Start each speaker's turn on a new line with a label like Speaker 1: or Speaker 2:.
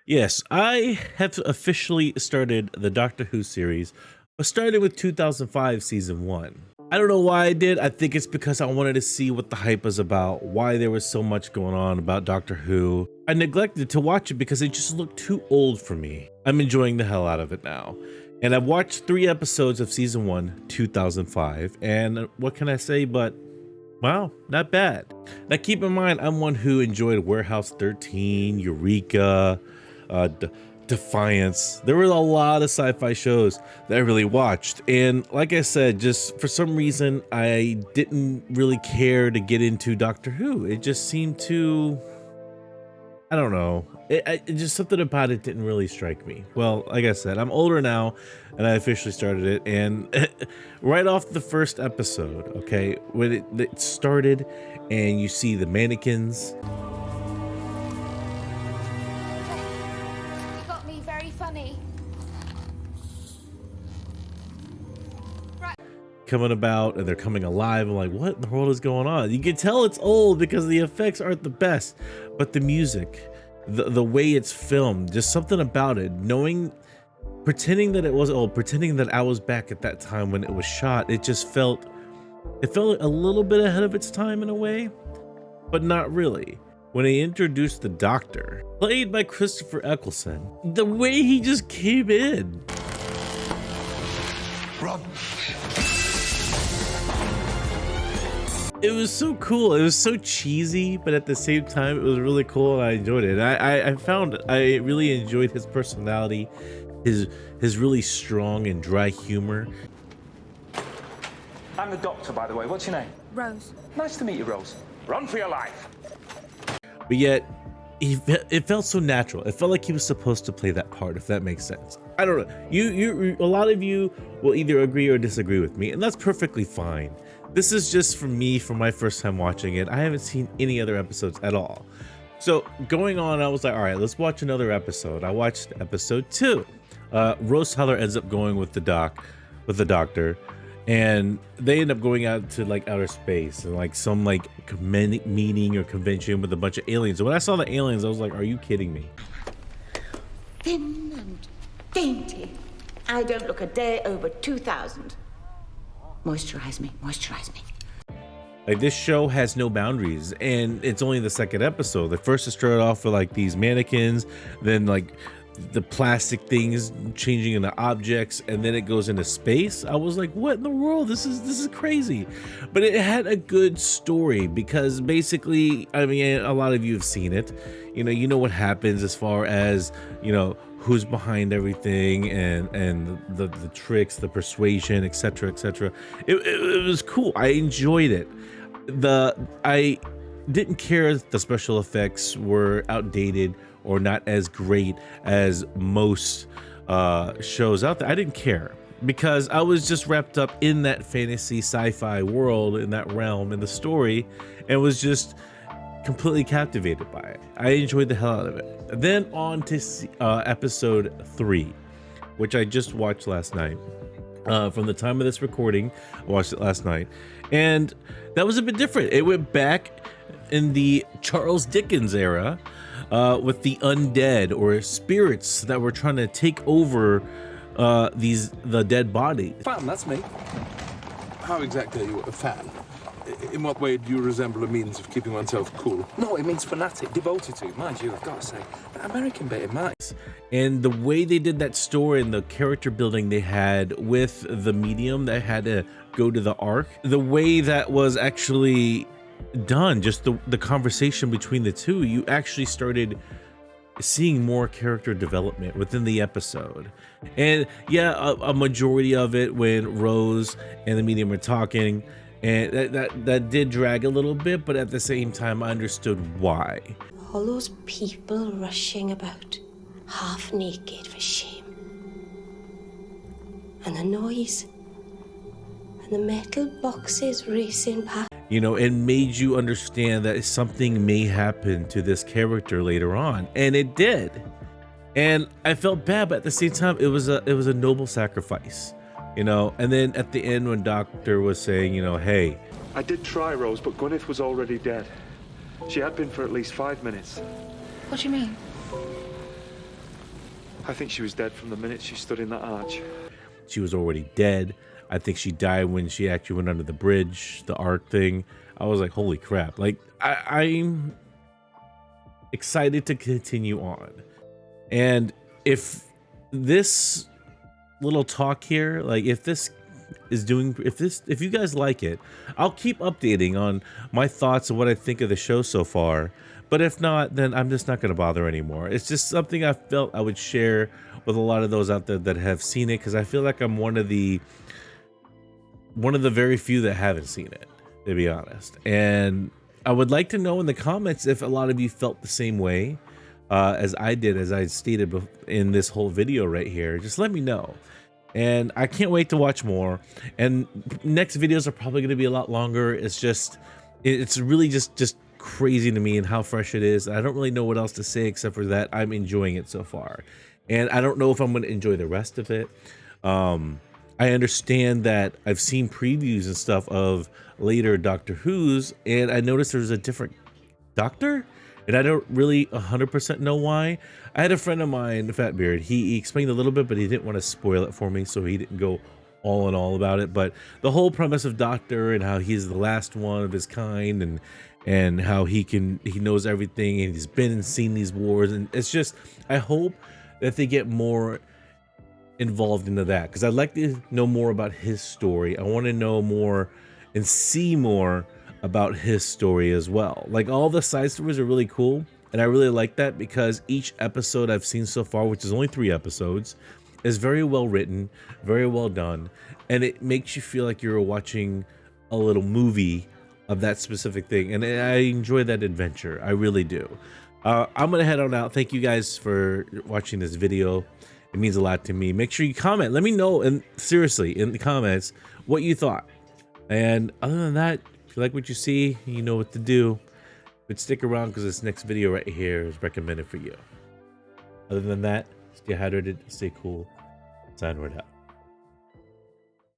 Speaker 1: Yes, I have officially started the Doctor Who series, but started with 2005 season 1. I don't know why I did. I think it's because I wanted to see what the hype was about, why there was so much going on about Doctor Who. I neglected to watch it because it just looked too old for me. I'm enjoying the hell out of it now. And I've watched 3 episodes of season 1, 2005, and what can I say but wow, not bad. Now keep in mind, I'm one who enjoyed Warehouse 13, Eureka, Defiance. There were a lot of sci-fi shows that I really watched, and like I said, just for some reason I didn't really care to get into Doctor Who. It just seemed to, I don't know, it just something about it didn't really strike me. Well, like I said, I'm older now and I officially started it, and right off the first episode, okay, when it started and you see the mannequins. Coming about and they're coming alive. I'm like, what in the world is going on? You can tell it's old because the effects aren't the best, but the music, the way it's filmed, just something about it, pretending that it was old, pretending that I was back at that time when it was shot, it felt a little bit ahead of its time in a way, but not really. When they introduced the Doctor, played by Christopher Eccleston, the way he just came in. Run. It was so cool. It was so cheesy, but at the same time, it was really cool, and I enjoyed it. I really enjoyed his personality, his really strong and dry humor.
Speaker 2: I'm the Doctor, by the way. What's your name?
Speaker 3: Rose.
Speaker 2: Nice to meet you, Rose. Run for your life.
Speaker 1: But yet, it felt so natural. It felt like he was supposed to play that part, if that makes sense. I don't know. A lot of you will either agree or disagree with me, and that's perfectly fine. This is just for me, for my first time watching it. I haven't seen any other episodes at all. So going on, I was like, all right, let's watch another episode. I watched episode 2. Rose Tyler ends up going with the Doctor, and they end up going out to like outer space and like some like meeting or convention with a bunch of aliens. And when I saw the aliens, I was like, are you kidding me?
Speaker 4: Thin and dainty. I don't look a day over 2,000. Moisturize me, moisturize me.
Speaker 1: Like, this show has no boundaries, and it's only the second episode. The first it started off with like these mannequins, then like the plastic things changing into objects, and then it goes into space. I was like, what in the world? This is crazy. But it had a good story because basically, I mean, a lot of you have seen it. You know what happens as far as, who's behind everything and the tricks, the persuasion, etc., etc. It was cool. I enjoyed it. I didn't care if the special effects were outdated or not as great as most shows out there. I didn't care because I was just wrapped up in that fantasy sci-fi world, in that realm, in the story, and was just completely captivated by it. I enjoyed the hell out of it. Then on to episode 3, which I just watched last night. From the time of this recording, I watched it last night, and that was a bit different. It went back in the Charles Dickens era with the undead or spirits that were trying to take over the dead body.
Speaker 5: Fan, that's me. How exactly are you a fan? In what way do you resemble a means of keeping oneself cool?
Speaker 2: No, it means fanatic, devoted to. Mind you, I've got to say, that American bit in mine.
Speaker 1: And the way they did that story and the character building they had with the medium that had to go to the Ark, the way that was actually done, just the conversation between the two, you actually started seeing more character development within the episode. And yeah, a majority of it when Rose and the medium were talking, and that did drag a little bit, but at the same time I understood why.
Speaker 6: All those people rushing about, half naked for shame. And the noise. And the metal boxes racing past.
Speaker 1: It made you understand that something may happen to this character later on, and it did. And I felt bad, but at the same time, it was a noble sacrifice. And then at the end when Doctor was saying, hey.
Speaker 7: I did try, Rose, but Gwyneth was already dead. She had been for at least 5 minutes.
Speaker 3: What do you mean?
Speaker 7: I think she was dead from the minute she stood in that arch.
Speaker 1: She was already dead. I think she died when she actually went under the bridge, the arc thing. I was like, holy crap. Like, I'm excited to continue on. And if this little talk here, like if you guys like it, I'll keep updating on my thoughts and what I think of the show so far. But if not, then I'm just not going to bother anymore. It's just something I felt I would share with a lot of those out there that have seen it, because I feel like I'm one of the very few that haven't seen it, to be honest. And I would like to know in the comments if a lot of you felt the same way as I did, as I stated in this whole video right here. Just let me know. And I can't wait to watch more. And next videos are probably going to be a lot longer. It's really just crazy to me and how fresh it is. I don't really know what else to say except for that I'm enjoying it so far. And I don't know if I'm going to enjoy the rest of it. I understand that I've seen previews and stuff of later Doctor Who's, and I noticed there's a different Doctor, and I don't really 100% know why. I had a friend of mine, Fatbeard, he explained a little bit, but he didn't want to spoil it for me, so he didn't go all in all about it. But the whole premise of Doctor and how he's the last one of his kind, and how he knows everything, and he's been and seen these wars, and it's just, I hope that they get more involved into that, because I'd like to know more about his story. I want to know more and see more about his story as well. Like, all the side stories are really cool, and I really like that, because each episode I've seen so far, which is only 3 episodes, is very well written, very well done, and it makes you feel like you're watching a little movie of that specific thing, and I enjoy that adventure. I really do. I'm gonna head on out. Thank you guys for watching this video. It means a lot to me. Make sure you comment. Let me know, and seriously, in the comments, what you thought. And other than that, if you like what you see, you know what to do. But stick around, because this next video right here is recommended for you. Other than that, stay hydrated, stay cool. Sign word out.